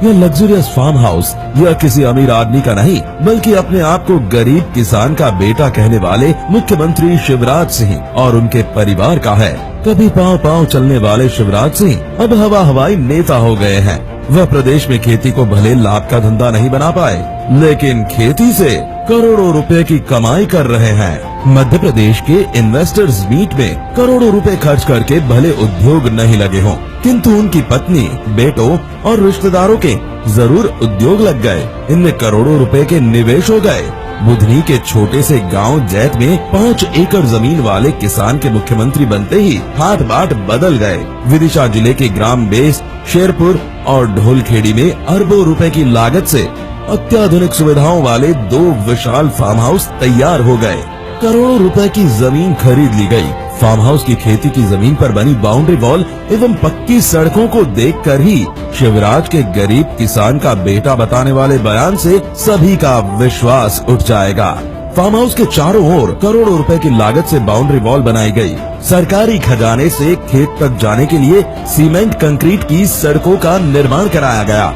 यह luxurious farm house यह किसी अमीर आदमी का नहीं बल्कि अपने आप को गरीब किसान का बेटा कहने वाले मुख्यमंत्री शिवराज सिंह और उनके परिवार का है। कभी पाँव पाँव चलने वाले शिवराज सिंह अब हवा हवाई नेता हो गए हैं। वह प्रदेश में खेती को भले लाभ का धंधा नहीं बना पाए, लेकिन खेती से करोड़ों रुपए की कमाई कर रहे हैं। मध्य प्रदेश के इन्वेस्टर्स मीट में करोड़ों रुपए खर्च करके भले उद्योग नहीं लगे हों, किंतु उनकी पत्नी, बेटों और रिश्तेदारों के जरूर उद्योग लग गए। इनमें करोड़ों रुपए के निवेश हो गए। बुधनी के छोटे से गांव जैत में 5 एकड़ जमीन वाले किसान के मुख्यमंत्री बनते ही हाथ बाट बदल गए। विदिशा जिले के ग्राम बेस, शेरपुर और ढोलखेड़ी में अरबों रुपए की लागत से अत्याधुनिक सुविधाओं वाले 2 विशाल फार्म हाउस तैयार हो गए। करोड़ों रुपए की जमीन खरीद ली गई। फार्म हाउस की खेती की जमीन पर बनी बाउंड्री वॉल एवं पक्की सड़कों को देखकर ही शिवराज के गरीब किसान का बेटा बताने वाले बयान से सभी का विश्वास उठ जाएगा। फार्म हाउस के चारों ओर करोड़ों रुपए की लागत से बाउंड्री वॉल बनाई गई। सरकारी खजाने से खेत तक जाने के लिए सीमेंट कंक्रीट की सड़कों का निर्माण कराया गया।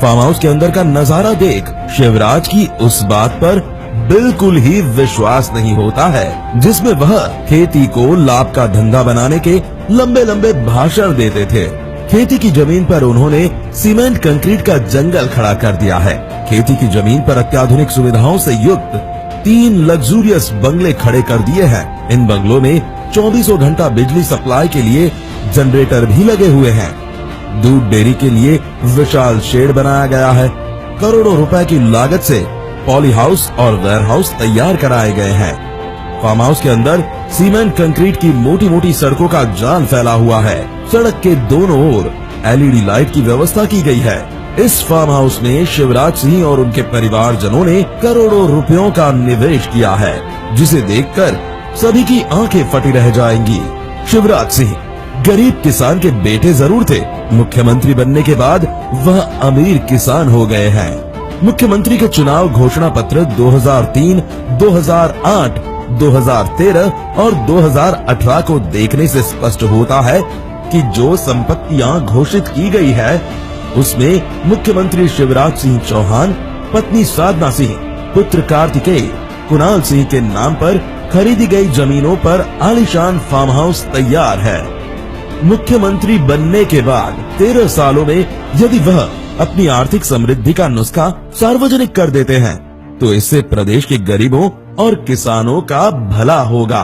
फार्म हाउस के अंदर का नजारा देख शिवराज की उस बात पर बिल्कुल ही विश्वास नहीं होता है जिसमें वह खेती को लाभ का धंधा बनाने के लंबे लंबे भाषण देते थे। खेती की जमीन पर उन्होंने सीमेंट कंक्रीट का जंगल खड़ा कर दिया है। खेती की जमीन पर अत्याधुनिक सुविधाओं से युक्त 3 लग्जूरियस बंगले खड़े कर दिए हैं। इन बंगलों में 24 घंटा बिजली सप्लाई के लिए जनरेटर भी लगे हुए हैं। दूध डेयरी के लिए विशाल शेड बनाया गया है। करोड़ों रुपए की लागत से पॉली हाउस और वेयर हाउस तैयार कराए गए हैं। फार्म हाउस के अंदर सीमेंट कंक्रीट की मोटी मोटी सड़कों का जाल फैला हुआ है। सड़क के दोनों ओर LED लाइट की व्यवस्था की गई है। इस फार्म हाउस में शिवराज सिंह और उनके परिवारजनों ने करोड़ों रुपयों का निवेश किया है, जिसे देखकर सभी की आंखें फटी रह जाएंगी। शिवराज सिंह गरीब किसान के बेटे जरूर थे, मुख्यमंत्री बनने के बाद वह अमीर किसान हो गए हैं। मुख्यमंत्री के चुनाव घोषणा पत्र 2003, 2008, 2013 और 2018 को देखने से स्पष्ट होता है कि जो संपत्तियां घोषित की गई है उसमें मुख्यमंत्री शिवराज सिंह चौहान, पत्नी साधना सिंह, पुत्र कार्तिकेय, कुणाल सिंह के नाम पर खरीदी गई जमीनों पर आलीशान फार्म हाउस तैयार है। मुख्यमंत्री बनने के बाद 13 सालों में यदि वह अपनी आर्थिक समृद्धि का नुस्खा सार्वजनिक कर देते हैं तो इससे प्रदेश के गरीबों और किसानों का भला होगा।